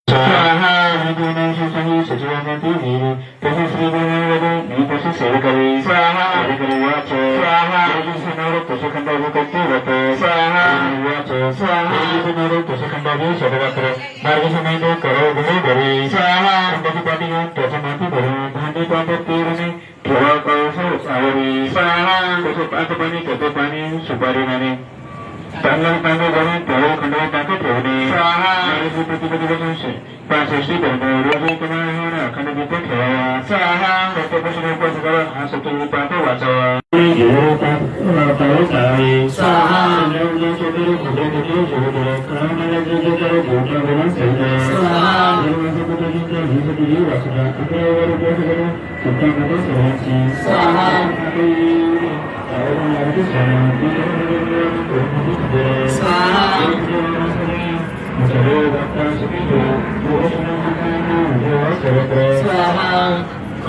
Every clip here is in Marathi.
स्वाहा सचिवांती वीर तसे श्री गुरुवरे मी तसे सेवकरी स्वाहा सेवकरी वाच स्वाहा नवरे तसे खंडावी करते व्रत स्वाहा वाच स्वाहा नवरे तसे खंडावी शतरात्र मार्ग समय करो गुरु घरी स्वाहा खंडाची पाठी घेऊन त्याच्या माती भरून भांडी पाठत पेरणे ठेवा कळसो सावरी स्वाहा तसे पाच पाणी कथे पाणी सुपारी नाणे चांगला चांगला घालून त्यावर खंडवा टाकत ठेवणे स्वाहा प्रतिपदी 65 पर्यंत रोज तुम्हाला अखंड दीप ठेवावा स्वाहा प्रत्येकाशी उपास करा हा सत्य पाठ वाचावा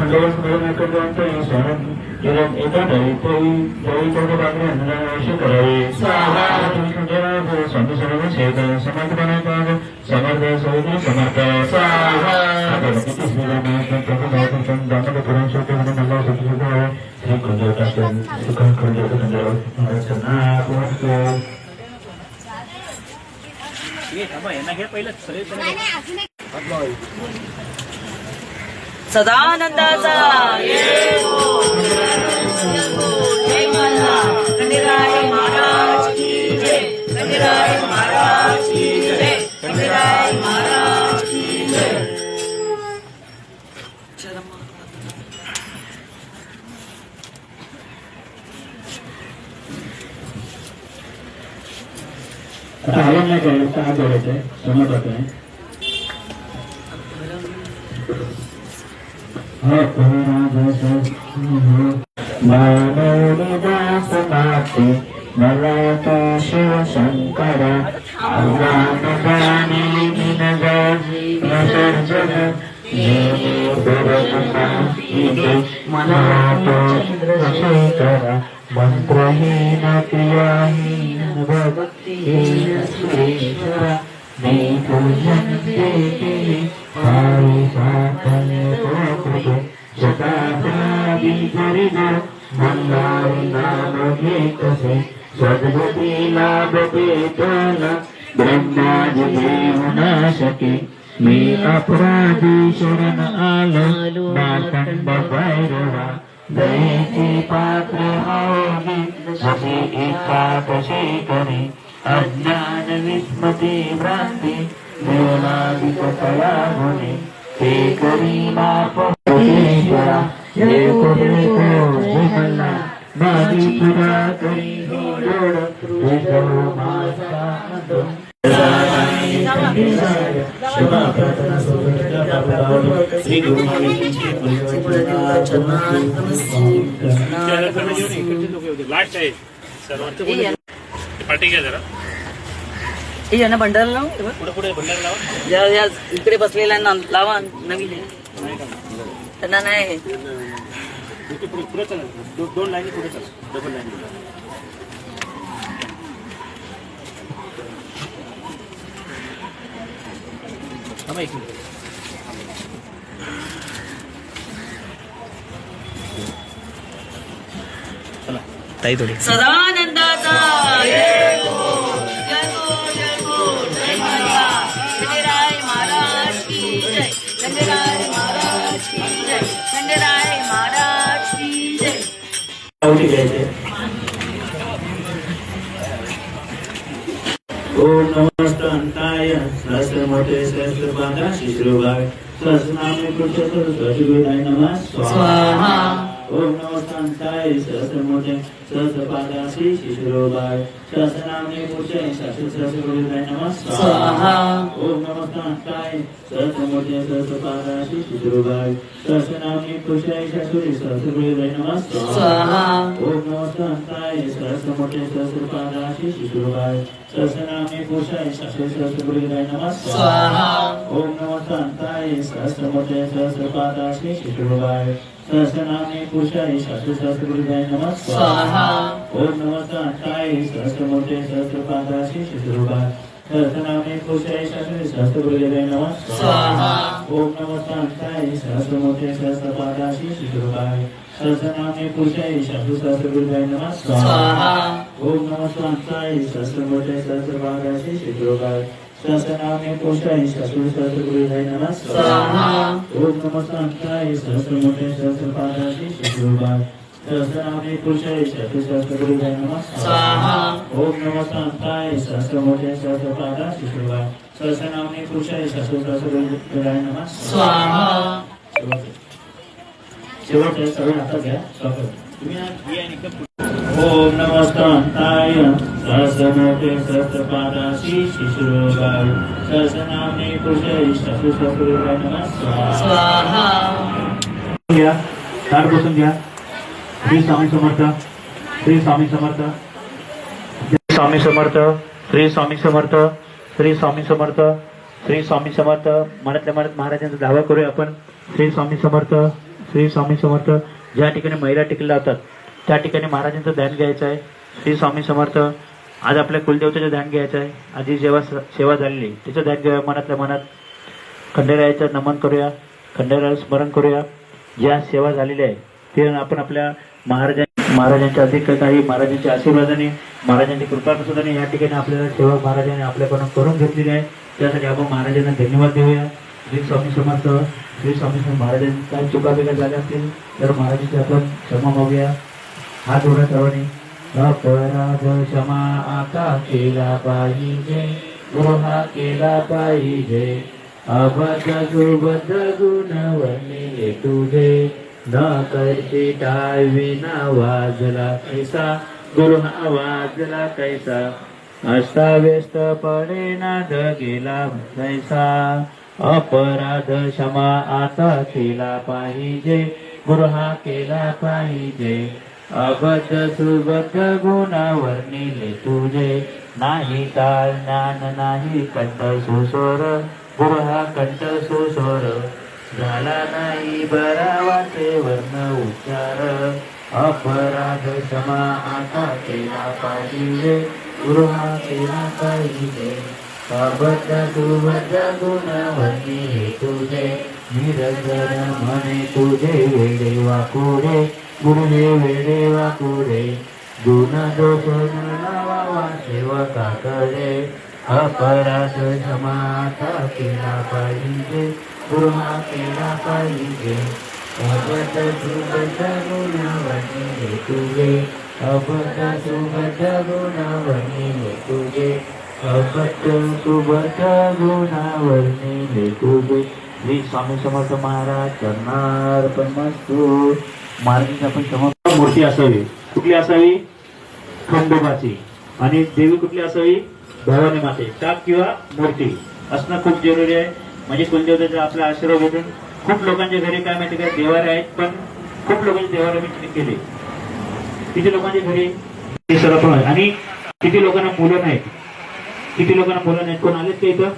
खंडवस एका करावे स्वामी सर्व सेवक समर्थपणे समर्थ सौदरी समर्थ सदानंदाचा जय मल्हार खंडेराय महाराज की जय खंडेराय महाराज की जय खंडेराय महाराज की जय आता आलं नाही काय हात जोडायचंय समोर जातोय मानवदास माते मला तो शिवशंकर अवगाने मला तो चंद्रशेखर मंत्रहीन क्रियाहीन भक्तिहीन श्रीश्वर मी पूजन देते हरि साधने प्रकृते शताब्दी गरिब मंदारी नाम घेतसे सद्गती लाभते तन ब्रह्माजी देव न शके मी अपराधी शरण आलो मातंड भैरवा दयेचे पात्र होगी जसे एकादशी करी अज्ञान विस्मृती भ्रांती देवनादिक तया गुणे ते करी माप ईश्वरा हे कोला माझी तुला करी जोड विष्णू माझा क्षमा प्रार्थना श्री गुरु यांना भंडारा लावा पुढे भंडारा लावा इकडे बसलेला लावा नवीन आहे त्यांना नाही दोन लाईनी पुढे चला डबल लाईन चला ताई थोडी सदानंदाचा जय हो जय हो जय हो जय मल्हार खंडेराय महाराज की जय खंडेराय महाराज की जय खंडेराय महाराज की जय ओम नमस्ताय सहस्रमोटे सहस्रपादा शिश्रुभाग सहस्रनामे पुरुषोत्तम नमः स्वाहा ओम नमस्ताय सहस्रमोटे सहस्रपादा शिश्रुभाग सहस्रनामे पुरुषोत्तम नमः स्वाहा ओम नमस्ताय सहस्रमोटे सहस्रपादा शिश्रुभाग सहस्रनामे पुरुषोत्तम नमः स्वाहा ओम नमस्ताय सहस्रमोटे सहस्रपादा शिश्रुभाग सहस्रनामे पुरुषोत्तम नमः स्वाहा ओम नमस्ताय सहस्रमोटे सहस्रपादा शिश्रुभाग सहस्रनामे पुरुषोत्तम नमः स्वाहा ओम नमस्ताय सहस्रमोटे सहस्रपादा शिश्रुभाग सहस्रनामे पुरुषाय सहस्रगुरुदेवाय नमः स्वाहा ओम नमः शांताय सहस्रमूर्ते सहस्रपादाय श्रीगुरुवाय सहस्रनामे पुरुषाय सहस्रगुरुदेवाय नमः स्वाहा ओम नमः शांताय सहस्रमूर्ते सहस्रपादाय श्रीगुरुवाय सहस्रनामे पुरुषाय सहस्रगुरुदेवाय नमः स्वाहा ओम नमः शांताय सहस्रमूर्ते सहस्रपादाय श्रीगुरुवाय सहस्रनामे पुरुषाय सहस्रगुरुदेवाय नमः स्वाहा ओम नमः शांताय सहस्रमूर्ते सहस्रपादाय श्रीगुरुवाय सहस्रनामे पुरुषाय सहस्रगुरुदेवाय नमः स्वाहा शेवटचे सगळे हातात घ्या स्वागत तुम्ही ना हे आणि इकडं ओम नमः शांताय सहस्रमूर्ते सहस्रपादाय श्रीगुरुवाय सहस्रनामे पुरुषाय सहस्रगुरुदेवाय नमः स्वाहा घ्या ताट बसून घ्या श्री स्वामी समर्थ श्री स्वामी समर्थ श्री स्वामी समर्थ श्री स्वामी समर्थ श्री स्वामी समर्थ श्री स्वामी समर्थ मनातल्या मनात महाराजांचा दावा करूया आपण श्री स्वामी समर्थ श्री स्वामी समर्थ ज्या ठिकाणी महिला टिकल्या लावतात त्या ठिकाणी महाराजांचं ध्यान घ्यायचं आहे श्री स्वामी समर्थ आज आपल्या कुलदेवतेचं ध्यान घ्यायचं आहे आधी जेव्हा सेवा झालेली त्याचं ध्यान घेऊया मनातल्या मनात खंडेरायाचं नमन करूया खंडेरायाला स्मरण करूया ज्या सेवा झालेल्या आहे ते आपण आपल्या महाराजांच्या अधिक काही महाराजांच्या आशीर्वादाने महाराजांची कृपाप्रसादाने या ठिकाणी आपल्याला सेवा महाराजांनी आपल्याकडून करून घेतलेली आहे त्यासाठी आपण महाराजांना धन्यवाद देऊया श्री स्वामी समर्थ श्री स्वामी समर्थ महाराजांनी काय चुकाबिका झाल्या असतील तर महाराजांची आपण क्षमा मागूया हात जोडा सर्वांनी अपराध क्षमा आता केला पाहिजे गृहा केला पाहिजे अबद्ध सुबद्ध गुण वर्णिले तुझे न करते टाळ विना वाजला कैसा गृहा वाजला कैसा अस्ताव्यस्त पडे नाद गेला कैसा अपराध क्षमा आता केला पाहिजे गृहा केला पाहिजे अबद्ध सुबद्ध गुण वर्णिले तुझे नाही ताळ ज्ञान नाही कंठ सुस्वर गृहा कंठ सुस्वर झाला नाही बरा वाटे वर्ण उच्चार अपराध क्षमा आता केला पाहिजे गृहा केला पाहिजे अबद्ध सुबद्ध गुण वर्णिले तुझे निरंजन म्हणे तुझे वेडे वाकुडे गुरुहे वेडे वाकुडे गुण दोष लावा सेवकाकडे अपराध क्षमा आता केला पाहिजे गृहा केला पाहिजे अबद्ध सुबद्ध गुण वर्णिले तुझे अबद्ध सुबद्ध गुण वर्णिले तुझे अबद्ध सुबद्ध गुण वर्णिले तुझे श्री स्वामी समर्थ महाराज चरणार्पणमस्तु महाराजांची आपण समर्थ मूर्ती असावी कुठली असावी खंडोबाची आणि देवी कुठली असावी भवानी माते टाक किंवा मूर्ती असणं खूप जरुरी आहे म्हणजे कुलदेवतेचा आपला आशीर्वाद भेटून खूप लोकांच्या घरी काय माहिती काय देवारे आहेत पण खूप लोकांचे देवारे मी केले किती लोकांच्या घरी सर्व आणि किती लोकांना मुलं नाहीत किती लोकांना मुलं नाहीत कोण आलेत का इथं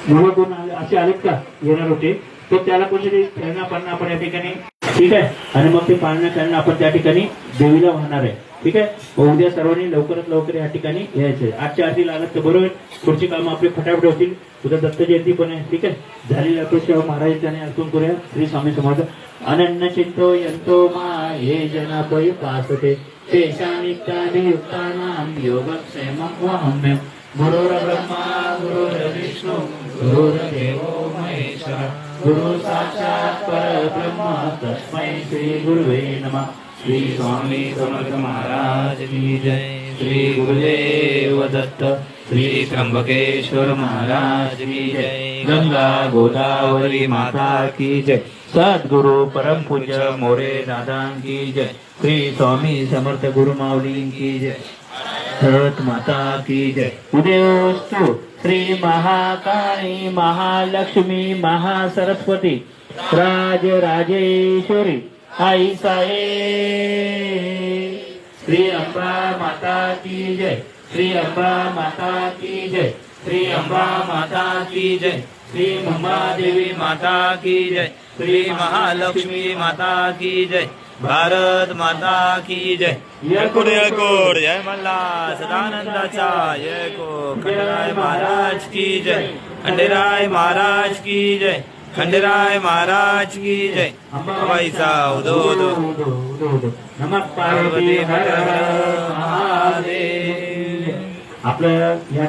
मुलं कोण आले असे आलेत का येणार होते तर त्याला कोणतरी खेळणं पाळणं आपण या ठिकाणी ठीक आहे आणि मग ते पाळणं खेळणं आपण त्या ठिकाणी देवीला वाहणार आहे ठीक आहे उद्या सर्वांनी लवकरात लवकर या ठिकाणी यायचंय आजच्या आधी आलं तर बरोबर पुढची कामं आपले फटाफट होतील उद्या दत्त जयंती पण आहे ठीक आहे झालेली अपेक्षा महाराज त्याने अर्पण करूया श्री स्वामी समर्थ अनन्य चिंतो यंतो मा हे जना पै पासते तेषानित्यानि युक्तानां योगक्षेमं वहम्यं गुरुर्ब्रह्मा गुरुर्विष्णू गुरुर्देवो महेश्वर गुरु साक्षात् परब्रह्म तस्मै श्री गुरुवे नमः श्री स्वामी समर्थ महाराज की जय श्री गुरुदेव दत्त श्री त्र्यंबकेश्वर महाराज की जय गंगा गोदावरी माता की जय सद्गुरु परम पूज्य मोरे दादा की जय श्री स्वामी समर्थ गुरु माऊली की जय सत माता की जय उदयोस्तु श्री महाकाली महालक्ष्मी महासरस्वती राजराजेश्वरी आई साई श्री अंबा माता की जय श्री अंबा माता की जय श्री अंबा माता की जय श्री मुंबा देवी माता की जय श्री महालक्ष्मी माता की जय भारत माता की जय. येळकोट येळकोट जय मल्ला सदानंदाचा येळकोट. खंडेराय महाराज की जय. खंडेराय महाराज की जय. खंडेराय महाराज की जय. अंबाबाईचा उदो उदो नमः पार्वती हर हर महादेव. आपलं या